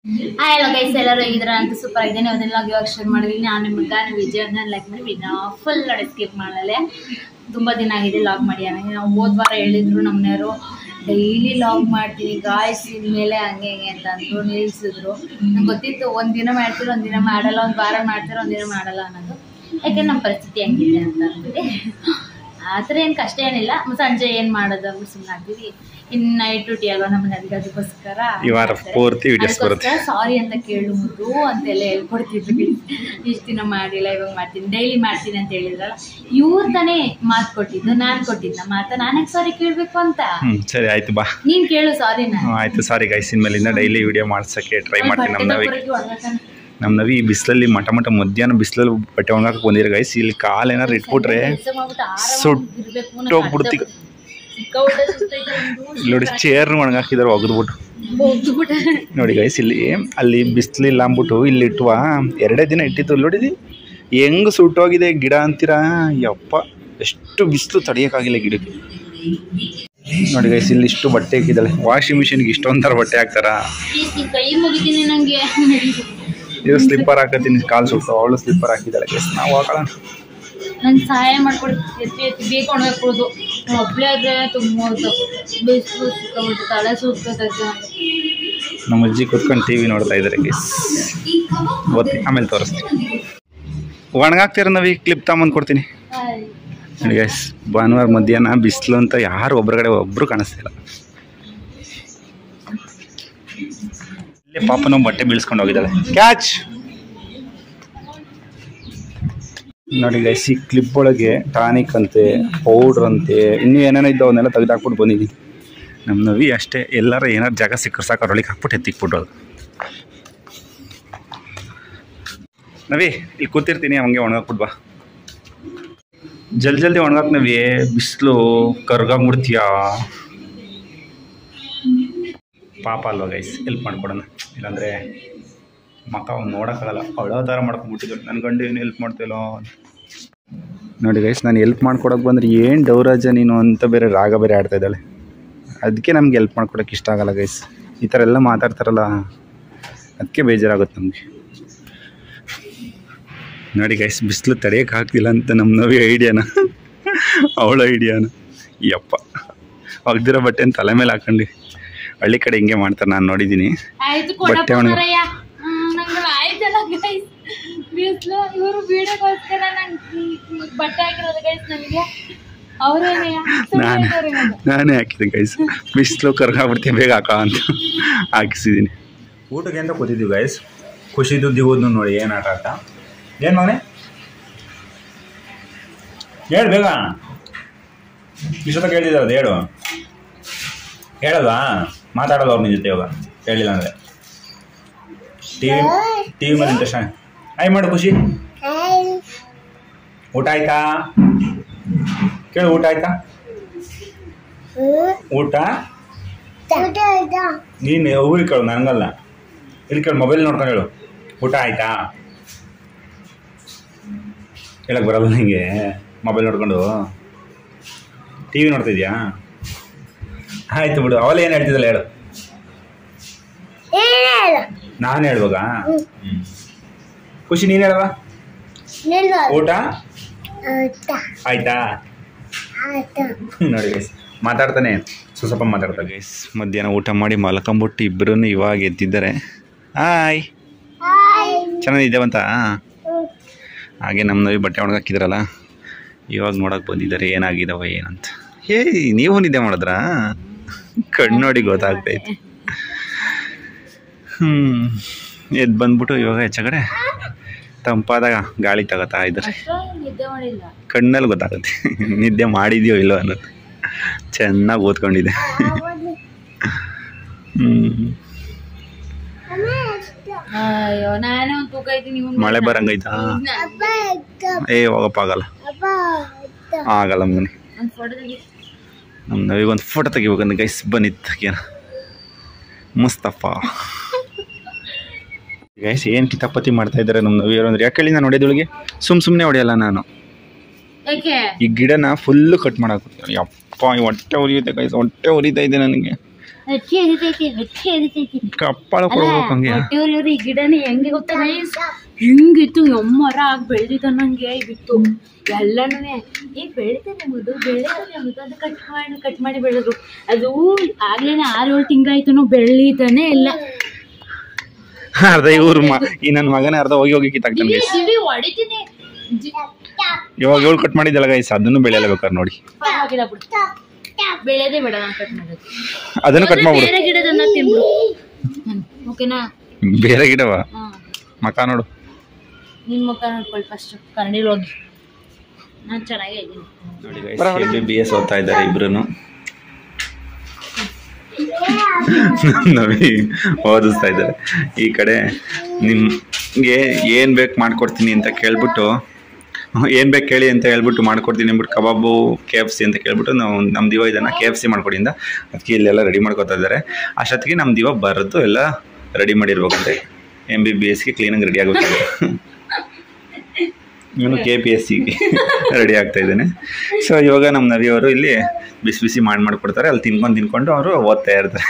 Hello guys, ಎಲ್ಲರೂ ಹೇಗಿದ್ದೀರಾ ಅಂತ ಸೂಪರ್ ಆಗಿದ್ದೇನೆ. ಅದನ್ನೆಲ್ಲ ಇವಾಗ ಶೇರ್ ಮಾಡಿದ್ದೀನಿ. ನಾನು ನಿಮ್ಮ ವಿಜಯ್ ಲೈಕ್ ಮಾಡಿ ಫುಲ್ ನೋಡಿ ಸ್ಕಿಪ್ ಮಾಡಲೇ. ತುಂಬ ದಿನ ಆಗಿದೆ ಲಾಗ್ ಮಾಡಿ. ನಾವು ಹೋದ ವಾರ ಹೇಳಿದ್ರು ನಮ್ಮನೆಯವರು ಡೈಲಿ ಲಾಗ್ ಮಾಡ್ತೀನಿ ಗಾಯ್ಸ್ ಇನ್ಮೇಲೆ ಹಂಗೆ ಹಿಂಗೆ ಅಂತ ಅಂದರು, ನಿಲ್ಲಿಸಿದ್ರು. ನಂಗೆ ಗೊತ್ತಿತ್ತು ಒಂದಿನ ಮಾಡ್ತೀರೋ ಒಂದಿನ ಮಾಡಲ್ಲ, ಒಂದು ವಾರ ಮಾಡ್ತೀರೋ ಒಂದಿನ ಮಾಡಲ್ಲ ಅನ್ನೋದು. ಯಾಕೆಂದ್ರೆ ನಮ್ಮ ಪರಿಸ್ಥಿತಿ ಹೆಂಗಿದೆ ಅಂತ ಅಂದ್ಬಿಟ್ಟು ಆ ಥರ ಏನು ಕಷ್ಟ ಏನಿಲ್ಲ. ಸಂಜೆ ಏನು ಮಾಡೋದು ಅಂದ್ಬಿಟ್ಟು ಸುಮ್ಮನೆ ಆಗ್ತೀವಿ. ಇನ್ನು ನೈಟ್ ಡ್ಯೂಟಿ ಅಲ್ವಾ ನಮ್ಮನೆ, ಅದಕ್ಕೋಸ್ಕರ ಸಾರಿ ಅಂತ ಕೇಳುವುದು ಅಂತೆಲ್ಲ ಹೇಳ್ಕೊಡ್ತಿದ್ವಿ. ಇಷ್ಟು ದಿನ ಮಾಡಿಲ್ಲ, ಇವಾಗ ಮಾಡ್ತೀನಿ, ಡೈಲಿ ಮಾಡ್ತೀನಿ ಅಂತ ಹೇಳಿದ್ರಲ್ಲ. ಇವ್ರು ತಾನೇ ಮಾತು ಕೊಟ್ಟಿದ್ದು, ನಾನು ಕೊಟ್ಟಿದ್ದ ಮಾತ ನಾನೇ ಸಾರಿ ಕೇಳಬೇಕು ಅಂತ. ಸರಿ ಆಯ್ತು ಬಾ, ನೀನ್ ಕೇಳು ಸಾರಿನ. ಆಯ್ತು ಸಾರಿ ಗೈಸ್, ಇನ್ಮೇಲಿಂದ ಡೈಲಿ ವಿಡಿಯೋ ಮಾಡ್ಸಕ್ಕೆ ಟ್ರೈ ಮಾಡ್ತೀನಿ. ನಮ್ಮ ನವಿ ಈ ಬಿಸಿಲಲ್ಲಿ ಮಠ ಮಧ್ಯಾಹ್ನ ಬಿಸಿಲಲ್ಲಿ ಬಟ್ಟೆ ಒಣಗಕ್ಕೆ ಬಂದಿರ ಗೈಸ್. ಇಲ್ಲಿ ಕಾಲು ಏನಾರು ಇಟ್ಬಿಟ್ರೆ ಸುಟ್ಟೋಗ್ಬಿಡ್ತೀವಿ ನೋಡಿ. ಚೇರ್ ಒಣಗಾಕಿದಾರೆ ಒಗದ್ಬಿಟ್ಟು ನೋಡಿ ಗೈಸ್. ಇಲ್ಲಿ ಅಲ್ಲಿ ಬಿಸಿಲಿಲ್ಲ ಅಂದ್ಬಿಟ್ಟು ಇಲ್ಲಿ ಇಟ್ಟುವ 2 ದಿನ ಇಟ್ಟಿತ್ತು ನೋಡಿ. ಹೆಂಗ್ ಸುಟ್ಟೋಗಿದೆ ಗಿಡ ಅಂತೀರಾ ಯಪ್ಪ. ಎಷ್ಟು ಬಿಸಿಲು ತಡೆಯೋಕ್ಕಾಗಿಲ್ಲ ಗಿಡಕ್ಕೆ ನೋಡಿ ಗೈಸ್. ಇಲ್ಲಿ ಇಷ್ಟು ಬಟ್ಟೆ ಹಾಕಿದ್ದಾಳೆ. ವಾಷಿಂಗ್ ಮಿಷಿನ್ಗೆ ಇಷ್ಟೊಂಥರ ಬಟ್ಟೆ ಹಾಕ್ತಾರ. ಇದು ಸ್ಲಿಪ್ಪರ್ ಹಾಕತ್ತೀನಿ, ಕಾಲು ಸುಟ್ಟು. ಅವಳು ಸ್ಲಿಪ್ಪರ್ ಹಾಕಿದ್ದಾಳೆ ಗೈಸ್. ನಾವು ಹಾಕೋಣ, ನನ್ ಸಹಾಯ ಮಾಡ್ಕೊಡ್ತೀವಿ. ಬೇಕು ಒಣಗಾಕೋದು ಒಬ್ಳೆ ಆದ್ರೆ ತುಂಬ ಬಿಸಿಲು ಸಿಕ್ಕಾಬಿಟ್ಟು ತಲೆ ಸುತ್ತೈತೆ. ನಮ್ಮ ಅಜ್ಜಿ ಕೂತ್ಕೊಂಡು ಟಿವಿ ನೋಡ್ತಾ ಇದ್ದಾರೆ ಗೈಸ್. ಓದ್ತೀನಿ, ಆಮೇಲೆ ತೋರಿಸ್ತೀನಿ. ಒಣಗಾಕ್ತೀರ ನಾವೀಗ ಕ್ಲಿಪ್ ತಗೊಂಬಂದು ಕೊಡ್ತೀನಿ ನೋಡಿ ಗೈಸ್. ಭಾನುವಾರ ಮಧ್ಯಾಹ್ನ ಬಿಸಿಲು ಅಂತ ಯಾರು ಒಬ್ಬರುಗಡೆ ಒಬ್ಬರು ಕಾಣಿಸ್ತಿಲ್ಲ. ಇಲ್ಲೇ ಪಾಪನೂ ಬಟ್ಟೆ ಬೀಳ್ಸ್ಕೊಂಡು ಹೋಗಿದ್ದಾಳೆ. ಕ್ಯಾಚ್ ನೋಡಿ ಗೈಸ್. ಈ ಕ್ಲಿಪ್ ಒಳಗೆ ಟಾನಿಕ್ ಅಂತೆ, ಪೌಡ್ರ್ ಅಂತೆ, ಇನ್ನೂ ಏನೇನೋ ಇದ್ದು ಅವನ್ನೆಲ್ಲ ತೆಗೆದಾಕ್ಬಿಟ್ಟು ಬಂದಿದ್ದೀನಿ. ನಮ್ಮ ನವಿ ಅಷ್ಟೇ, ಎಲ್ಲರೂ ಏನಾರು ಜಾಗ ಸಿಕ್ಕರು ಸಾಕು ಅವ್ರೊಳಗೆ ಹಾಕ್ಬಿಟ್ಟು ಎತ್ತಿಕ್ಬಿಟ್ಟು. ನವಿ ಇಲ್ಲಿ ಕೂತಿರ್ತೀನಿ, ಹಂಗೆ ಒಣಗಾಕ್ಬಿಟ್ಟು ಬಾ. ಜಲ್ದಿ ಒಣಗಾಕ್ ನವಿ, ಬಿಸಿಲು ಕರ್ಗಾಗ್ಬಿಡ್ತೀಯಾ. ಪಾಪ ಅಲ್ವಾ ಗೈಸ್, ಹೆಲ್ಪ್ ಮಾಡ್ಕೊಡೋಣ. ಇಲ್ಲಾಂದರೆ ಮಕ್ಕ ಅವ್ನು ನೋಡೋಕ್ಕಾಗಲ್ಲ, ಅವಳೋ ಥರ ಮಾಡ್ಕೊಂಡ್ಬಿಟ್ಟಿದ್ರು. ನನ್ನ ಗಂಡು ಏನು ಹೆಲ್ಪ್ ಮಾಡ್ತಿಲ್ಲೋ ನೋಡಿ ಗೈಸ್. ನಾನು ಹೆಲ್ಪ್ ಮಾಡ್ಕೊಡೋಕೆ ಬಂದರೆ ಏನು ಡೌರಾಜ ನೀನು ಅಂತ ಬೇರೆ ರಾಗ ಬೇರೆ ಆಡ್ತಾಯಿದ್ದಾಳೆ. ಅದಕ್ಕೆ ನಮ್ಗೆ ಹೆಲ್ಪ್ ಮಾಡ್ಕೊಡೋಕೆ ಇಷ್ಟ ಆಗಲ್ಲ ಗೈಸ್. ಈ ಥರ ಎಲ್ಲ ಮಾತಾಡ್ತಾರಲ್ಲ, ಅದಕ್ಕೆ ಬೇಜಾರಾಗುತ್ತೆ ನಮಗೆ ನೋಡಿ ಗೈಸ್. ಬಿಸಿಲು ತಡೆಯೋಕೆ ಆಗ್ತಿಲ್ಲ ಅಂತ ನಮ್ಮ ನವಿ ಐಡಿಯಾನ, ಅವಳ ಐಡಿಯಾನ. ಯಪ್ಪ ಒಗ್ದಿರೋ ಬಟ್ಟೆನ ತಲೆ ಮೇಲೆ ಹಾಕೊಂಡು ಹಳ್ಳಿ ಕಡೆ ಹಿಂಗೆ ಮಾಡ್ತಾರೆ, ನಾನು ನೋಡಿದ್ದೀನಿ. ಬಟ್ಟೆ ಒಣಗ ನಾನೇ ಹಾಕಿದೆ ಗೈಸ್. ಬಿಸಿಲು ಕರ್ಗಾಗ್ಬಿಡ್ತೀನಿ, ಬೇಗ ಹಾಕ ಅಂತ ಹಾಕಿಸಿದ್ದೀನಿ. ಊಟಕ್ಕೆ ಅಂತ ಕೂತಿದ್ದೀವಿ ಗೈಸ್. ಖುಷಿದು ದಿಗೋದು ನೋಡಿ ಏನು ಆಟ. ಏನು ಮಗನೇ ಹೇಳು ಬೇಗ, ಇಷ್ಟೊತ್ತ ಕೇಳಿದ್ದಾರೆ ಹೇಳು. ಹೇಳಲ್ವಾ? ಮಾತಾಡೋದು ಅವ್ರ ನಿನ್ನ ಜೊತೆ ಇವಾಗ ಹೇಳಿಲ್ಲ ಅಂದರೆ. ಟಿವಿ ಮೇಲೆ ಇಂಟ್ರೆಸ್ಟ್. ಹಾಯ್ ಮಾಡು ಖುಷಿ. ಊಟ ಆಯ್ತಾ ಕೇಳು. ಊಟ ಆಯ್ತಾ? ಊಟ ನೀನು ಊರಿಗೆ ಕೇಳು, ನನಗಲ್ಲ. ಇಲ್ಲಿ ಕೇಳು, ಮೊಬೈಲ್ ನೋಡ್ಕೊಂಡು ಹೇಳು. ಊಟ ಆಯ್ತಾ ಹೇಳಕ್ಕೆ ಬರಲ್ಲ ನನಗೆ. ಮೊಬೈಲ್ ನೋಡ್ಕೊಂಡು ಟಿ ವಿ ನೋಡ್ತಿದ್ಯಾ? ಆಯ್ತು ಬಿಡು. ಅವಲ್ಲ ಏನು ಹೇಳ್ತಿದ್ದಲ್ಲ ಹೇಳು. ನಾನು ಹೇಳ್ವಾಗ ಖುಷಿ ನೀನು ಹೇಳವಾ? ಊಟ ಆಯ್ತಾ ನೋಡಿ ಗೈಸ್, ಮಾತಾಡ್ತಾನೆ ಸ್ವಲ್ಪ ಮಾತಾಡ್ತಾರೆ ಗೈಸ್. ಮಧ್ಯಾಹ್ನ ಊಟ ಮಾಡಿ ಮಲ್ಕೊಂಬಿಟ್ಟು ಇಬ್ಬರೂ ಇವಾಗ ಎದ್ದಿದ್ದಾರೆ. ಹಾಯ್, ಚೆನ್ನಾಗಿದ್ದೇವಂತ. ಹಾಗೆ ನಮ್ಮ ನವಿ ಬಟ್ಟೆ ಒಣಗಾಕಿದ್ರಲ್ಲ, ಇವಾಗ ನೋಡೋಕೆ ಬಂದಿದ್ದಾರೆ ಏನಾಗಿದ್ದಾವ ಏನಂತ. ನೀವು ನಿದ್ದೆ ಮಾಡಿದ್ರಾ? ಕಣ್ಣು ನೋಡಿ ಗೊತ್ತಾಗ್ತೈತೆ. ಎದ್ದು ಬಂದ್ಬಿಟ್ಟು ಇವಾಗ ಹೆಚ್ಚಗಡೆ ತಂಪಾದಾಗ ಗಾಳಿ ತಗೋತಾ ಇದ್ದಾರೆ. ಕಣ್ಣಲ್ಲಿ ಗೊತ್ತಾಗುತ್ತೆ ನಿದ್ದೆ ಮಾಡಿದ್ಯೋ ಇಲ್ಲೋ ಅನ್ನೋದು. ಚೆನ್ನಾಗಿ ಓದ್ಕೊಂಡಿದೆ. ಮಳೆ ಬರಂಗೈತಾ? ಹೋಗಪ್ಪ ಆಗಲ್ಲ, ಆಗಲ್ಲ ಮಗನಿ. ನಮ್ಮ ನವಿಗೊಂದು ಫೋಟೋ ತೆಗಿಬೇಕಂದ್ರೆ ಗೈಸ್ ಬನ್ನಿ ತೆಗಿಯೋಣ. ಮುಸ್ತಫಾ ಗೈಸ್ ಏನು ಕಿತಾಪತಿ ಮಾಡ್ತಾ ಇದ್ದಾರೆ ನಮ್ಮ ನವಿಯರು ಅಂದ್ರೆ. ಯಾಕೆ ಹೇಳಿ ನಾನು ಹೊಡೆದೊಳಗೆ ಸುಮ್ಮನೆ ಹೊಡೆಯಲ್ಲ ನಾನು. ಈ ಗಿಡನ ಫುಲ್ಲು ಕಟ್ ಮಾಡಾಕ. ಯಪ್ಪ ಹೊಟ್ಟೆ ಉರಿಯುತ್ತೆ ಗೈಸ್, ಹೊಟ್ಟೆ ಉರಿತಾ ಇದೆ ನನಗೆ. ಕಪ್ಪಾಳ ಕೊಡ್ಬೇಕು ಹಂಗೆ. ಈ ಗಿಡನೇ ಹೆಂಗೆ ಗೊತ್ತಾ ಗೈಸ್, ಹೆಂಗಿತ್ತು ಎಮ್ಮರ ಆಗಿ ಬೆಳೆದಿದ್ದ ನಂಗೆ ಬಿತ್ತು ಎಲ್ಲನೂ ಈಗ ಬೆಳಿತಾನೆ ಮುದ್ದು ಬೆಳಿತಾನೆ ಮುದ್ದು ಅದು ಕಟ್ ಮಾಡಿ ಬೆಳೆದ್ರು. ಅದು ಆಗ್ಲೇನೆ 6-7 ತಿಂಗಳಾಯ್ತು ಬೆಳಿತಾನೆ ಇಲ್ಲ. ಅರ್ಧ ಇವ್ರು ಈ ನನ್ನ ಮಗನೇ ಅರ್ಧ ಹೋಗಿ ಕಿತ್ತಾಕ್ತಾನೆ. ಹೊಡಿತೀನಿ ಇವಾಗ ಇವಳು ಕಟ್ ಮಾಡಿದ್ದಲ್ಲ ಗೈಸ್, ಅದನ್ನು ಬೆಳೆಯಲ್ಲ ಬೇಕಾದ್ರೆ ನೋಡಿ. ಬೆಳೆದೇ ಬೇಡ ನಾನು ಕಟ್ ಮಾಡೋದು, ಅದನ್ನು ಕಟ್ ಮಾಡ್ಬಿಡು. ಬೇರೆ ಗಿಡದನ್ನ ತಿನ್ಬಿಡು ಓಕೆನಾ. ಬೇರೆ ಗಿಡವ ಮಕ ನೋಡು, ನಿನ್ ಮುಖ ನೋಡ್ಕೊಳ್ಳಿ ಫಸ್ಟ್ ಕನ್ನಡಿಲಿ ಹೋಗಿ. ನಾನು ಚೆನ್ನಾಗೇ ಇದ್ದೀನಿ ನೋಡಿ ಗೈಸ್. MBBS ಓದ್ತಾ ಇದ್ದಾರೆ ಇಬ್ರು. ನವಿ ಓದಿಸ್ತಾ ಇದ್ದಾರೆ. ಈ ಕಡೆ ನಿಮ್ಗೆ ಏನು ಬೇಕು ಮಾಡ್ಕೊಡ್ತೀನಿ ಅಂತ ಕೇಳ್ಬಿಟ್ಟು, ಏನು ಬೇಕು ಕೇಳಿ ಅಂತ ಹೇಳ್ಬಿಟ್ಟು ಮಾಡ್ಕೊಡ್ತೀನಿ ಅಂದ್ಬಿಟ್ಟು ಕಬಾಬು KFC ಅಂತ ಕೇಳ್ಬಿಟ್ಟು ನಮ್ಮ ದಿವ ಇದನ್ನು KFC ಮಾಡ್ಕೊಡಿಂದ ಅದಕ್ಕೆ ಇಲ್ಲೆಲ್ಲ ರೆಡಿ ಮಾಡ್ಕೊತಾ ಇದ್ದಾರೆ. ಅಷ್ಟೊತ್ತಿಗೆ ನಮ್ಮ ದಿವ ಬರೋದು ಎಲ್ಲ ರೆಡಿ ಮಾಡಿರ್ಬೇಕಂತೆ. MBBSಗೆ ಕ್ಲೀನಾಗಿ ರೆಡಿ ಆಗುತ್ತೆ. ಇವನು KPSCಗೆ ರೆಡಿ ಆಗ್ತಾ ಇದ್ದಾನೆ. ಸೊ ಇವಾಗ ನಮ್ಮ ನವಿಯವರು ಇಲ್ಲಿ ಬಿಸಿ ಬಿಸಿ ಮಾಡಿಕೊಡ್ತಾರೆ. ಅಲ್ಲಿ ತಿನ್ಕೊಂಡು ಅವರು ಓದ್ತಾ ಇರ್ತಾರೆ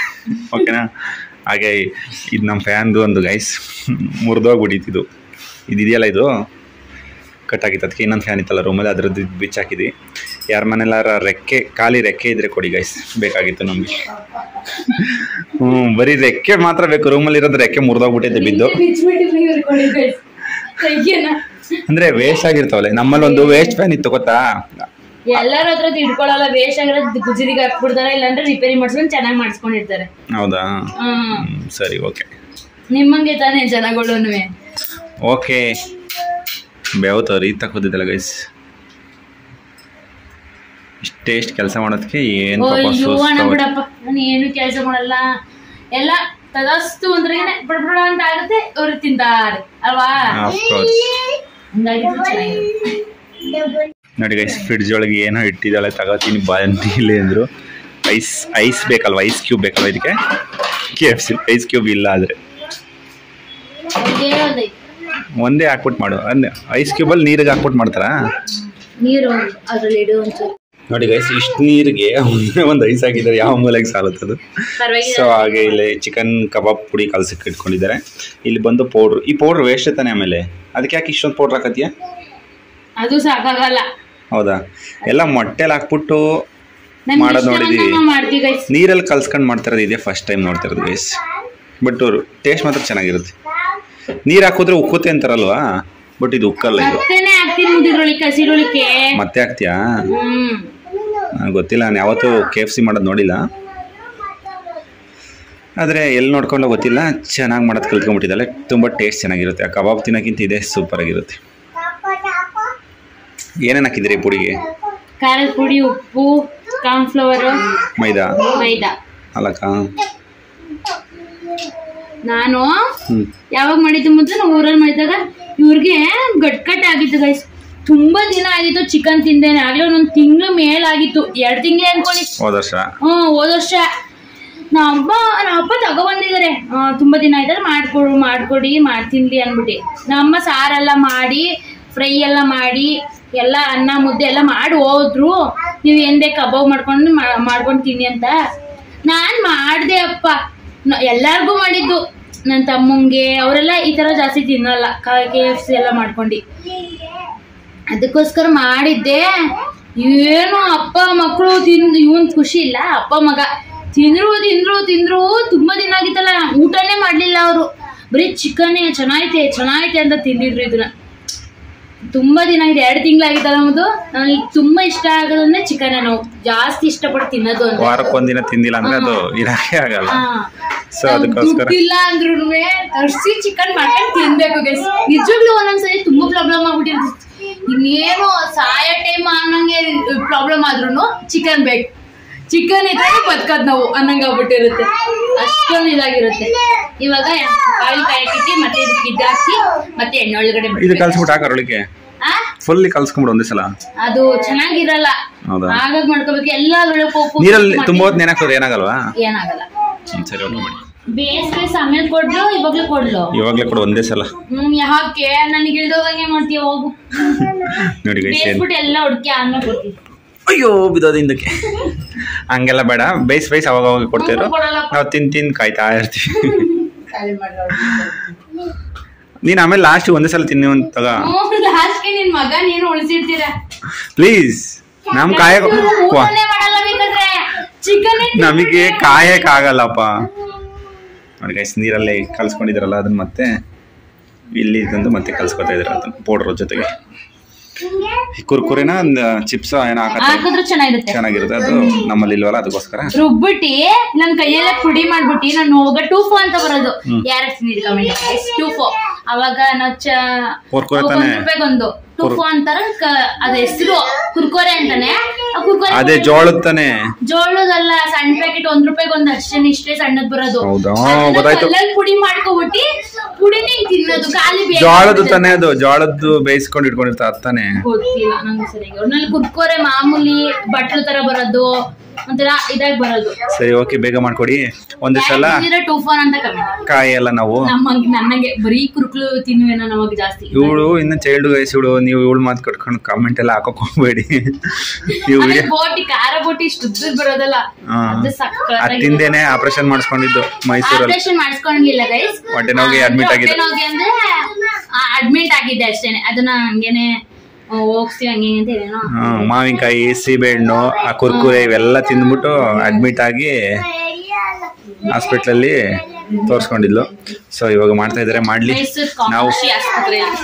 ಓಕೆನಾ. ಹಾಗೆ ಇದು ನಮ್ಮ ಫ್ಯಾನ್ದು ಒಂದು ಗೈಸ್ ಮುರಿದೋಗ್ಬಿಟ್ಟಿದ್ದು ಇದೆಯಲ್ಲ, ಇದು ಕಟ್ಟಾಗಿತ್ತು. ಅದಕ್ಕೆ ಇನ್ನೊಂದು ಫ್ಯಾನ್ ಇತ್ತಲ್ಲ ರೂಮಲ್ಲಿ, ಅದರದ್ದು ಬಿಚ್ಚಾಕಿದ್ವಿ. ಯಾರ ಮನೆಲ್ಲಾರ ಖಾಲಿ ರೆಕ್ಕೆ ಇದ್ರೆ ಕೊಡಿ ಗೈಸ್, ಬೇಕಾಗಿತ್ತು ನಮಗೆ. ಬರೀ ರೆಕ್ಕೆ ಮಾತ್ರ ಬೇಕು. ರೂಮಲ್ಲಿ ಇರೋದು ರೆಕ್ಕೆ ಮುರಿದೋಗ್ಬಿಟ್ಟಿದೆ ಬಿದ್ದು. ಅಂದ್ರೆ ವೇಸ್ಟ್ ಆಗಿರ್ತಾವಲ್ಲ. ನಮ್ಮಲ್ಲಿ ಒಂದು ವೇಸ್ಟ್ ಫ್ಯಾನ್ ಇತ್ತು ಗೊತ್ತಾ, ಎಲ್ಲರ ಹತ್ರ ಇಟ್ಕೊಳ್ಳಲ್ಲ. ವೇಸ್ಟ್ ಆಗಿರೋದು ಗುಜರಿಗೆ ಹಾಕ್ಬಿಡ್ತಾರೆ, ಇಲ್ಲಾಂದ್ರೆ ರಿಪೇರಿ ಮಾಡಿಸ್ಕೊಂಡು ಚೆನ್ನಾಗಿ ಮಾಡಿಸ್ಕೊಂಡಿರ್ತಾರೆ. ಹೌದಾ, ಸರಿ ಓಕೆ. ನಿಮ್ಮಂಗೆ ತಾನೇ ಜನಗಳು. ಓಕೆ, ಬೇವತ್ತವ್ರು ಈ ತಕ್ಕೋದಿದ್ದಲ್ಲ ಗೈಸ್. ಇಷ್ಟು ಕೆಲಸ ಮಾಡೋದಕ್ಕೆ ಏನು ಬಿಡಪ್ಪ, ನಾನು ಏನು ಕೆಲಸ ಮಾಡಲ್ಲ. ಎಲ್ಲ ತಗಸ್ತು ಅಂದ್ರೆ ಬಡಬಡ ಅಂತ ಆಗುತ್ತೆ, ಅವ್ರು ತಿಂತಾರೆ ಅಲ್ವಾ. ನೋಡಿ ಗೈಸ್, ಫ್ರಿಡ್ಜ್ ಒಳಗೆ ಏನೋ ಇಟ್ಟಿದ್ದಾಳೆ, ತಗೋತೀನಿ ಬಾಯಲ್ಲಿ ಅಂದರು. ಐಸ್ ಬೇಕಲ್ವ, ಐಸ್ ಕ್ಯೂಬ್ ಬೇಕಲ್ವ ಇದಕ್ಕೆ. KFC ಐಸ್ ಕ್ಯೂಬ್ ಇಲ್ಲ ಆದರೆ ಒಂದೇ ಹಾಕ್ಬಿಟ್ಟು ಮಾಡು. ಐಸ್ ಕ್ಯೂಬಲ್ಲಿ ನೀರಿಗೆ ಹಾಕ್ಬಿಟ್ಟು ಮಾಡ್ತಾರಾ ನೀರು ಅದ್ರಲ್ಲಿ ಇಡು. ನೋಡಿ ಗೈಸ್, ಇಷ್ಟು ನೀರಿಗೆ ಒಂದು ಐಸ್ ಹಾಕಿದ್ದಾರೆ, ಯಾವ ಮೂಲೆಗೆ ಸಾಲುತ್ತದು. ಸೊ ಹಾಗೆ ಇಲ್ಲಿ ಚಿಕನ್ ಕಬಾಬ್ ಪುಡಿ ಕಲಸಕ್ಕೆ ಇಟ್ಕೊಂಡಿದ್ದಾರೆ. ಇಲ್ಲಿ ಬಂದು ಪೌಡ್ರು, ಈ ಪೌಡ್ರ್ ವೇಸ್ಟ್ ತಾನೆ. ಆಮೇಲೆ ಅದಕ್ಕೆ ಯಾಕೆ ಇಷ್ಟೊಂದು ಪೌಡ್ರ್ ಹಾಕತ್ತೀಯ? ಅದು ಸಾಕಾಗಲ್ಲ. ಹೌದಾ, ಎಲ್ಲ ಮೊಟ್ಟೆಲಿ ಹಾಕ್ಬಿಟ್ಟು ಮಾಡೋದು ನೋಡಿದೀವಿ. ನೀರಲ್ಲಿ ಕಲ್ಸ್ಕೊಂಡು ಮಾಡ್ತಿರೋದು ಇದೇ ಫಸ್ಟ್ ಟೈಮ್ ನೋಡ್ತಾ ಇರೋದು ಗೈಸ್. ಬಟ್ ಟೇಸ್ಟ್ ಮಾತ್ರ ಚೆನ್ನಾಗಿರುತ್ತೆ. ನೀರು ಹಾಕಿದ್ರೆ ಉಕ್ಕುತ್ತೆ ಅಂತಾರಲ್ವಾ, ಬಟ್ ಇದು ಉಕ್ಕಲ್ಲ. ಇದು ಮತ್ತೆ ಹಾಕ್ತೀಯಾ? ನನಗೆ ಗೊತ್ತಿಲ್ಲ, ನಾನು ಯಾವತ್ತೂ KFC ಮಾಡೋದು ನೋಡಿಲ್ಲ. ಆದರೆ ಎಲ್ಲಿ ನೋಡ್ಕೊಂಡು ಗೊತ್ತಿಲ್ಲ, ಚೆನ್ನಾಗಿ ಮಾಡೋದು ಕಲ್ತ್ಕೊಂಡ್ಬಿಟ್ಟಿದ್ದಾಳೆ. ತುಂಬ ಟೇಸ್ಟ್ ಚೆನ್ನಾಗಿರುತ್ತೆ. ಆ ಕಬಾಬ್ ತಿನ್ನೋಕ್ಕಿಂತ ಇದೇ ಸೂಪರಾಗಿರುತ್ತೆ. ಏನೇನು ಹಾಕಿದ್ದೀರಿ ಪುಡಿಗೆ? ಖಾರದ ಪುಡಿ, ಉಪ್ಪು, ಕಾರ್ನ್ಫ್ಲವರ್, ಮೈದಾ ಅಲ್ಲಕ್ಕ. ನಾನು ಯಾವಾಗ ಮಾಡಿದ್ದು ಮೊದಲು ನಾವು ಊರಲ್ಲಿ ಮಾಡಿದಾಗ ಇವ್ರಿಗೆ ಗಟ್ಕಟ್ ಆಗಿತ್ತು ಗೈಸ್. ತುಂಬಾ ದಿನ ಆಗಿತ್ತು ಚಿಕನ್ ತಿಂದೇನೆ. ಆಗ್ಲೇ ಒಂದೊಂದು ತಿಂಗಳು ಮೇಲಾಗಿತ್ತು, 2 ತಿಂಗಳೇ ಅನ್ಕೊಳ್ಳಿ. ಹೋದ ವರ್ಷ ನಮ್ಮ ಅಪ್ಪ ತಗೊಬಂದಿದ್ದಾರೆ. ತುಂಬಾ ದಿನ ಆಯ್ತಲ್ಲ, ಮಾಡ್ಕೊಡಿ ಮಾಡ್ತಿನ್ಲಿ ಅನ್ಬಿಟ್ಟು ನಮ್ಮ ಸಾರೆಲ್ಲ ಮಾಡಿ, ಫ್ರೈ ಎಲ್ಲ ಮಾಡಿ, ಎಲ್ಲ ಅನ್ನ ಮುದ್ದೆ ಎಲ್ಲ ಮಾಡಿ ಹೋದ್ರು. ನೀವು ಎಂದೇ ಕಬಾಬ್ ಮಾಡ್ಕೊಂಡು ತಿನ್ನಿ ಅಂತ ನಾನು ಮಾಡಿದೆ ಅಪ್ಪ. ಎಲ್ಲಾರ್ಗೂ ಮಾಡಿದ್ದು, ನನ್ನ ತಮ್ಮಂಗೆ. ಅವರೆಲ್ಲ ಈ ಥರ ಜಾಸ್ತಿ ತಿನ್ನಲ್ಲ, KFC ಎಲ್ಲ ಮಾಡ್ಕೊಂಡು. ಅದಕ್ಕೋಸ್ಕರ ಮಾಡಿದ್ದೆ. ಏನು ಅಪ್ಪ ಮಕ್ಕಳು ತಿಂದು, ಇವನ್ ಖುಷಿ ಇಲ್ಲ. ಅಪ್ಪ ಮಗ ತಿಂದ್ರು. ತುಂಬಾ ದಿನ ಆಗಿತ್ತಲ್ಲ, ಊಟನೇ ಮಾಡ್ಲಿಲ್ಲ ಅವರು. ಬರೀ ಚಿಕನ್ನೇ ಚೆನ್ನಾಗೈತೆ ಅಂತ ತಿಂದಿದ್ರು. ಇದನ್ನ ತುಂಬಾ ದಿನ ಆಗಿದೆ, 2 ತಿಂಗಳಾಗಿತ್ತಲ್ಲ ನಮ್ಮದು. ನನಗೆ ತುಂಬಾ ಇಷ್ಟ ಆಗೋದಂದ್ರೆ ಚಿಕನ್. ನಾವು ಜಾಸ್ತಿ ಇಷ್ಟಪಟ್ಟು ತಿನ್ನೋದು ಅಂದ್ರೆ ವಾರಕ್ಕೊಂದಿನ ತಿಂದಿಲ್ಲ ಅಂದ್ರೆ ಅದು ಇರಕ್ಕೆ ಆಗಲ್ಲ. ಸೊ ಅದಕ್ಕೋಸ್ಕರ ಇಲ್ಲ ಅಂದ್ರೂ ತರಿಸಿ ಚಿಕನ್ ಮಾಡ್ಕೊಂಡು ತಿನ್ಬೇಕು ಗೈಸ್. ನಿಜವಾಗ್ಲೂ ಒಂದೊಂದ್ಸರಿ ತುಂಬಾ ಪ್ರಾಬ್ಲಮ್ ಆಗ್ಬಿಟ್ಟಿರುತ್ತೆ. ಇನ್ನೇನು ಸಾಯೋ ಟೈಮ್ ಅನ್ನಂಗೆ ಪ್ರಾಬ್ಲಮ್ ಆದ್ರೂ ಚಿಕನ್ ಬೇಕು. ಚಿಕನ್ ಇದ್ರೆ ಬದುಕೋದು ನಾವು ಅನ್ನಂಗೆ ಆಗ್ಬಿಟ್ಟಿರುತ್ತೆ. ಅಷ್ಟೊಂದು ಇದಾಗಿರುತ್ತೆ. ಇವಾಗ ಆಯಿಲ್ ಪ್ಯಾಕೆಟ್ ಮತ್ತೆ ಇದಕ್ಕೆ ಹಾಕಿ ಮತ್ತೆ ಎಣ್ಣೆ ಒಳಗಡೆ ಇದು ಕಲ್ಸ್ಬಿಟ್ಟು ಹಾಕೋರೊಳಗೆ ಫುಲ್ ಕಲ್ಸ್ಕೊಂಡ್ಬಿಡು ಒಂದೇ ಸಲ. ಅದು ಚೆನ್ನಾಗಿರಲ್ಲ, ಹಾಗಾಗಿ ಮಾಡ್ಕೋಬೇಕು. ಎಲ್ಲ ನೀರಲ್ಲಿ ತುಂಬಾ ಹೊತ್ತು ನೆನಕೋದು ಏನಾಗಲ್ವಾ? ಏನಾಗಲ್ಲ. ಸರಿ ಓಕೆ ಮಾಡಿ. ಬೇಯಿಸಿ ಆಮೇಲೆ ಕೊಡ್ಲು, ಇವಾಗ್ಲೇ ಕೊಡು ಒಂದೇ ಸಲ. ಯಾಕೆ ನನಗೆ ಇಳ್ದೋದಂಗೆ ಮಾಡ್ತೀಯ? ಹೋಗು. ನೋಡಿ ಗೈಸ್, ಬೇಯಿಸ್ಬಿಟ್ಟು ಎಲ್ಲ ಹುಡುಕಿ ಆದ್ಮೇಲೆ ಕೊಡ್ತೀವಿ. ಅಯ್ಯೋ ಬಿದ್ದೋದು ಹಿಂದಕ್ಕೆ. ಹಂಗೆಲ್ಲ ಬೇಡ, ಬೇಯಿಸಿ ಅವಾಗ ಅವಾಗ ಕೊಡ್ತಿದ್ರು, ನಾವು ತಿಂದು ಕಾಯ್ತಾ ಇರ್ತೀವಿ. ನೀನು ಆಮೇಲೆ ಲಾಸ್ಟ್ ಒಂದೇ ಸಲ ತಿನ್ನಿ ಅಂತ ನಿನ್ ಮಗ ನೀನು ಉಳಿಸಿರ್ತೀರಾ ಪ್ಲೀಸ್. ನಮ್ ನಮಗೆ ಕಾಯಕ್ಕಾಗಲ್ಲಪ್ಪ ನೋಡಿ ಗೈಸ್. ನೀರಲ್ಲೇ ಕಲ್ಸ್ಕೊಂಡಿದ್ರಲ್ಲ ಅದನ್ನ ಮತ್ತೆ ಇಲ್ಲಿ ತಂದು ಮತ್ತೆ ಕಲ್ಸ್ಕೊತಾ ಇದ್ರ ಅದನ್ನ ಪೌಡ್ರ್ ಜೊತೆಗೆ. ಕುರ್ಕುರೆನ ಚಿಪ್ಸ್ ಏನೋ ಹಾಕಿದ್ರೆ ಚೆನ್ನಾಗಿರುತ್ತೆ. ಅದು ನಮ್ಮಲ್ಲಿ ಇಲ್ವಲ್ಲ, ಅದಕ್ಕೋಸ್ಕರ ರುಬ್ಬಿಟ್ಟಿ ನನ್ ಕೈಯೆಲ್ಲ ಪುಡಿ ಮಾಡ್ಬಿಟ್ಟಿ ನಾನು ಹೋಗ ಟೂಫೋ ಅಂತ ಬರೋದು. ಟೂಫೋ ಅವಾಗ ರೂಪಾಯಿಗೊಂದು ಟೂಫೋ ಅಂತಾರ, ಅದ ಹೆಸರು ಕುರ್ಕುರೆ ಅಂತಾನೆ. ಅದೇ ಜೋಳದ ತಾನೆ, ಜೋಳದಲ್ಲ, ಸಣ್ಣ ಪ್ಯಾಕೆಟ್ ₹1 ಅಷ್ಟೇ, ಇಷ್ಟೇ ಸಣ್ಣದ್ ಬರೋದು. ಪುಡಿ ಮಾಡ್ಕೊಬಿಟ್ಟಿ ಪುಡಿನೇ ತಿನ್ನೋದು. ಖಾಲಿ ಜೋಳದ ತಾನೆ, ಅದು ಜೋಳದ್ದು ಬೇಯಿಸ್ಕೊಂಡು ಇಟ್ಕೊಂಡಿರ್ತಾರೆ ತಾನೆ. ಗೊತ್ತಿಲ್ಲ ನಂಗೆ ಸರಿಯಾಗಿ. ಒಟ್ನಲ್ಲಿ ಕುರ್ಕುರೆ ಮಾಮೂಲಿ ಬಟ್ಲು ತರ ಬರೋದು, ಒಂಥರ ಇದಾಗಿ ಬರೋದು. ಸರಿ ಓಕೆ, ಬೇಗ ಮಾಡ್ಕೊಡಿ. ಒಂದು ಸಲ ಟೂಫೋನ್ ಅಂತ ಕಾಯಿ ಎಲ್ಲ ನಾವು ನನಗೆ ಬರೀ ಕುರ್ಕುಲು ತಿನ್ನುವೇನೋ ನಮಗೆ ಜಾಸ್ತಿ. ಇವಳು ಇನ್ನು ಚೈಲ್ಡ್ ವಯಸ್ಸು ಇವಳು. ನೀವು ಇವಳು ಮಾತು ಕಟ್ಕೊಂಡು ಕಾಮೆಂಟ್ ಎಲ್ಲ ಹಾಕಕ್ ಹೋಗ್ಬೇಡಿ. ನೀವು ಬೋಟಿ ಖಾರ ಬೋಟಿ ಇಷ್ಟು ಬರೋದಲ್ಲ, ಅದು ತಿಂದೇನೆ ಆಪರೇಷನ್ ಮಾಡಿಸ್ಕೊಂಡಿದ್ದು ಮೈಸೂರಲ್ಲಿ. ಆಪರೇಷನ್ ಮಾಡಿಸ್ಕೊಂಡಿಲ್ಲ ಗೈಸ್, ಹೊಟ್ಟೆ ನೋವಿಗೆ ಅಡ್ಮಿಟ್ ಆಗಿದೆ. ಅಂದ್ರೆ ಅಡ್ಮಿಟ್ ಆಗಿದ್ದೆ ಅಷ್ಟೇನೆ, ಅದನ್ನ ಹಂಗೇನೆ ಹೋಗ್ತೀವಿ ಹಂಗೆ ಅಂತ ಹೇಳೇನೋ. ಮಾವಿನಕಾಯಿ, ಸೀಬೆಹಣ್ಣು, ಆ ಕುರ್ಕುರೆ ಇವೆಲ್ಲ ತಿಂದ್ಬಿಟ್ಟು ಅಡ್ಮಿಟ್ ಆಗಿ ಹಾಸ್ಪಿಟ್ಲಲ್ಲಿ ತೋರಿಸ್ಕೊಂಡಿದ್ಲು. ಸೊ ಇವಾಗ ಮಾಡ್ತಾ ಇದಾರೆ, ಮಾಡ್ಲಿ. ನಾವು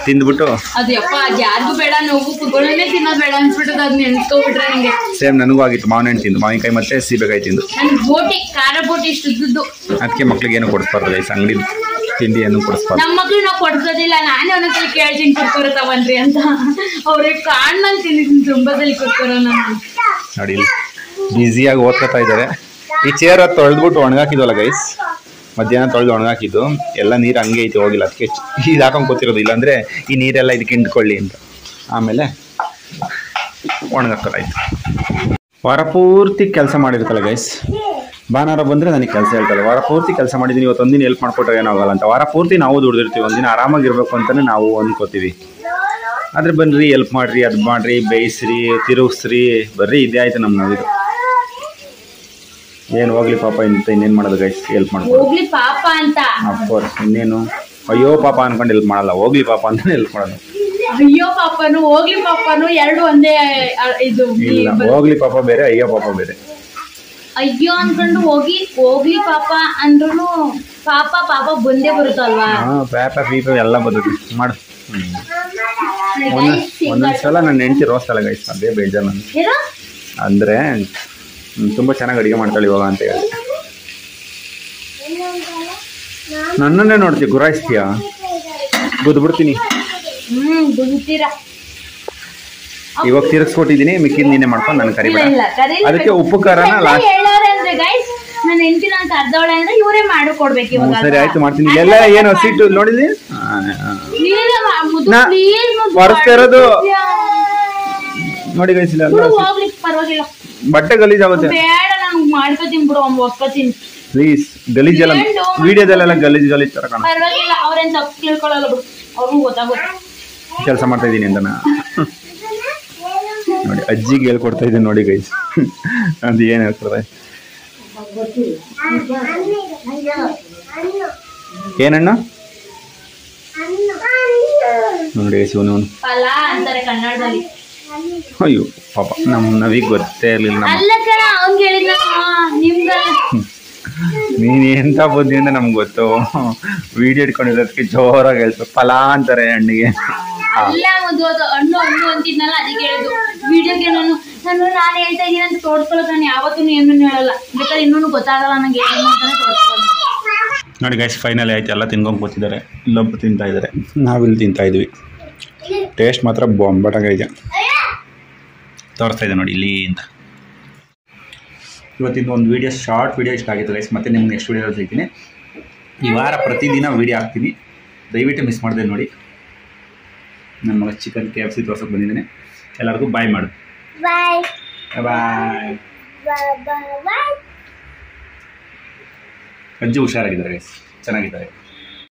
ತಿಂದ್ಬಿಟ್ಟು ಅದು ಯಪ್ಪ ಯಾರಿಗೂ ಬೇಡ, ನೋವು ಕುರ್ಕುರೆನೇ ತಿನ್ನೋದು ಬೇಡ ಅನ್ಸ್ಬಿಟ್ಟದ. ಅದ್ ನೆನ್ಸ್ಕೊಬಿಟ್ರೆ ನಂಗೆ ಸೇಮ್ ನನಗೂ ಆಗಿತ್ತು. ಮಾವಿನ ಹಣ್ಣು ತಿಂದು, ಮಾವಿನಕಾಯಿ ಮತ್ತೆ ಸೀಬೆಕಾಯಿ ತಿಂದು. ಬೋಟಿ ಖಾರ ಬೋಟಿ ಇಷ್ಟುದ್ದು. ಅದಕ್ಕೆ ಮಕ್ಳಿಗೆ ಏನು ಕೊಡಿಸ್ಬಾರ್ದು ಗೈಸ್, ಅಂಗಡಿ ತಿಂಡಿ ಏನು ಕೊಡಿಸ್ಬಾರ್ದು. ನಮ್ಮ ಮಕ್ಳು ನಾವು ಕೊಡ್ಸೋದಿಲ್ಲ. ನಾನೇ ಒಂದೊಂದ್ಸಲ ಕೇಳ್ತೀನಿ ಕುರ್ಕುರೆ ತಗೊಂಡ್ರಿ ಅಂತ. ಅವ್ರಿಗೆ ಕಾಣ್ನಲ್ಲಿ ತಿಂದಿದ್ದೀನಿ ತುಂಬದಲ್ಲಿ ಕುರ್ಕುರೆ. ನೋಡಿ ಬ್ಯುಸಿಯಾಗಿ ಓದ್ಕೊತಾ ಇದ್ದಾರೆ. ಈ ಚೇರ್ ಅದು ತೊಳೆದ್ಬಿಟ್ಟು ಒಣಗಾಕಿದ್ವಲ್ಲ ಗೈಸ್, ಮಧ್ಯಾಹ್ನ ತೊಳೆದು ಒಣಗಾಕಿದ್ದು ಎಲ್ಲ ನೀರು ಹಂಗೆ ಐತಿ, ಹೋಗಿಲ್ಲ. ಅದಕ್ಕೆ ಇದು ಹಾಕೊಂಡು ಕೂತಿರೋದು, ಇಲ್ಲಾಂದರೆ ಈ ನೀರೆಲ್ಲ ಇದಕ್ಕೆ ಹಿಂಡ್ಕೊಳ್ಳಿ ಅಂತ. ಆಮೇಲೆ ಒಣಗಾಕೋದಾಯ್ತು. ವಾರ ಪೂರ್ತಿ ಕೆಲಸ ಮಾಡಿರ್ತಲ್ಲ ಗೈಸ್. ಭಾನುವಾರ ಬಂದರೆ ನನಗೆ ಕೆಲಸ ಹೇಳ್ತಾರೆ. ವಾರ ಪೂರ್ತಿ ಕೆಲಸ ಮಾಡಿದ್ದೀನಿ, ಇವತ್ತು ಒಂದಿನ ಹೆಲ್ಪ್ ಮಾಡಿಕೊಟ್ರೆ ಏನಾಗಲ್ಲ ಅಂತ. ವಾರ ಪೂರ್ತಿ ನಾವು ದುಡ್ದಿರ್ತೀವಿ, ಒಂದಿನ ಆರಾಮಾಗಿರ್ಬೇಕು ಅಂತಲೇ ನಾವು ಅಂದ್ಕೋತೀವಿ. ಆದರೆ ಬನ್ನಿರಿ, ಹೆಲ್ಪ್ ಮಾಡಿರಿ, ಅದು ಮಾಡಿರಿ, ಬೇಯಿಸ್ರಿ, ತಿರುಗಿಸ್ರಿ, ಬರ್ರಿ ಇದೇ ಆಯಿತು ನಮ್ಮ ನಾವಿದು. ಏನು ಹೋಗ್ಲಿ ಪಾಪ ಇಂತ ಇನ್ನೇನು ಮಾಡೋದು ಗೈಸ್, ಹೆಲ್ಪ್ ಮಾಡ್ಬೋದು. ಹೋಗ್ಲಿ ಪಾಪ ಅಂತ ಅಫ್ಕೋರ್ಸ್, ಇನ್ನೇನು ಅಯ್ಯೋ ಪಾಪ ಅನ್ಕೊಂಡು ಹೆಲ್ಪ್ ಮಾಡಲ್ಲ, ಹೋಗ್ಲಿ ಪಾಪ ಅಂತ ಹೆಲ್ಪ್ ಮಾಡೋದು. ಅಯ್ಯೋ ಪಾಪನು ಹೋಗ್ಲಿ ಪಾಪನು ಎರಡು ಒಂದೇ. ಇದು ಇಲ್ಲ, ಹೋಗ್ಲಿ ಪಾಪ ಬೇರೆ, ಅಯ್ಯೋ ಪಾಪ ಬೇರೆ. ಅಯ್ಯೋ ಅನ್ಕೊಂಡು ಹೋಗ್ಲಿ ಪಾಪ ಅಂದ್ರೂ ಪಾಪ ಪಾಪ ಬಂದೇ ಬರುತ್ತಲ್ವಾ. ಪಾಪ ಪೀಪ ಎಲ್ಲ ಬರುತ್ತೆ ಮಾಡು. ಒಂದೊಂದ್ಸಲ ನನ್ನ ಹೆಂಡತಿ ರೋಸ್ತಲ್ಲ ಗೈಸ್, ಅದೇ ಬೇಜಾರು ನನಗೆ. ಅಂದರೆ ತುಂಬ ಚೆನ್ನಾಗಿ ಅಡುಗೆ ಮಾಡ್ತಾಳೆ ಇವಾಗ ಅಂತ ಹೇಳಿ. ನನ್ನನ್ನೇ ನೋಡ್ತೀಯ, ಗುರಾಯಿಸ್ತೀಯ, ಗುದ್ಬಿಡ್ತೀನಿ. ಇವಾಗ ತಿರ್ಗಿಸ್ಕೊಟ್ಟಿದ್ದೀನಿ, ಮಿಕ್ಕಿದ್ ನೀನೆ ಮಾಡ್ಕೊಂಡು ನಾನು ಕರಿಬೇಡ. ಅದಕ್ಕೆ ಉಪ್ಪು ಖಾರನ ಲಾಸ್ಟ್. ಸರಿ ಆಯ್ತು, ಮಾಡ್ತೀನಿ. ಎಲ್ಲ ಏನು ಸೀಟು ನೋಡಿದ್ವಿ ಒರೆಸ್ತಾ ಇರೋದು ನೋಡಿ ಗೈಸ್. ಬಟ್ಟೆ ಗಲೀಜಾಗುತ್ತೆ, ಪ್ಲೀಸ್. ಗಲೀಜೆಲ್ಲ ವಿಡಿಯೋದಲ್ಲೆಲ್ಲ ಗಲೀಜ್ ತರ ಕಾಣ. ಕೆಲಸ ಮಾಡ್ತಾ ಇದ್ದೀನಿ ಅಂತ ನೋಡಿ, ಅಜ್ಜಿಗೆ ಹೇಳ್ಕೊಡ್ತಾ ಇದ್ದೀನಿ ನೋಡಿ ಗೈಸ್. ಅದು ಏನು ಹೇಳ್ಕೊಡ್ತಾ ಏನಣ್ಣ ನೋಡಿ ಶಿವನು. ಅಯ್ಯೋ ಪಾಪ, ನಮಗೆ ಗೊತ್ತೇ ಇರಲಿಲ್ಲ. ನೀನು ಎಂತ ಬುದ್ಧಿ ಅಂತ ನಮ್ಗೆ ಗೊತ್ತು. ವಿಡಿಯೋ ಇಟ್ಕೊಂಡಿರೋದಕ್ಕೆ ಜೋರಾಗಿ ಹೇಳ್ತು, ಫಲ ಅಂತಾರೆ ಹಣ್ಣಿಗೆ. ಹಣ್ಣು ಹಣ್ಣು ಅಂತಿದ್ನಲ್ಲ, ಅದಕ್ಕೆ ಹೇಳಿದ್ದು ವಿಡಿಯೋಗೆ. ನಾನು ಹೇಳ್ತಾ ಇದ್ದೀನಿ ಅಂತ ತೋರಿಸ್ಕೊಳ್ಳೋದು ನಾನು ಯಾವತ್ತೂ ಏನು ಹೇಳಲ್ಲ, ಬೇಕಾದ್ರೆ ಇನ್ನೂ ಗೊತ್ತಾಗಲ್ಲ ನನಗೆ ಏನು ಅಂತಾನೆ ತೋರಿಸ್ಕೊಳ್ಳೋದು. ನೋಡಿ ಗೈಸ್, ಫೈನಲ್ ಆಯ್ತು. ಎಲ್ಲ ತಿನ್ಕೊಂಡು ಕೂತಿದ್ದಾರೆ, ಇಲ್ಲೊಬ್ಬರು ತಿಂತಾ ಇದ್ದಾರೆ, ನಾವಿಲ್ಲಿ ತಿಂತಾ ಇದ್ವಿ. ಟೇಸ್ಟ್ ಮಾತ್ರ ಬೊಂಬಟಾಗಿದೆ. ತೋರಿಸ್ತಾ ಇದೆ ನೋಡಿ ಇಲ್ಲಿ ಅಂತ. ಇವತ್ತಿನ ಒಂದು ವೀಡಿಯೋ, ಶಾರ್ಟ್ ವೀಡಿಯೋ ಇಷ್ಟ ಆಗಿತ್ತು ಗೈಸ್. ಮತ್ತೆ ನಿಮ್ಗೆ ನೆಕ್ಸ್ಟ್ ವೀಡಿಯೋದಲ್ಲಿ ಸಿಗ್ತೀನಿ. ಈ ವಾರ ಪ್ರತಿದಿನ ವೀಡಿಯೋ ಹಾಕ್ತೀನಿ, ದಯವಿಟ್ಟು ಮಿಸ್ ಮಾಡಿದೆ ನೋಡಿ. ನನ್ನ ಮಗ ಚಿಕನ್ KFC ತೋರ್ಸೋಕೆ ಬಂದಿದ್ದೇನೆ. ಎಲ್ಲರಿಗೂ ಬಾಯ್ ಮಾಡು. ಬಾಯ್ ಬಾಯ್. ಅಜ್ಜಿ ಹುಷಾರಾಗಿದ್ದಾರೆ ಗೈಸ್, ಚೆನ್ನಾಗಿದ್ದಾರೆ.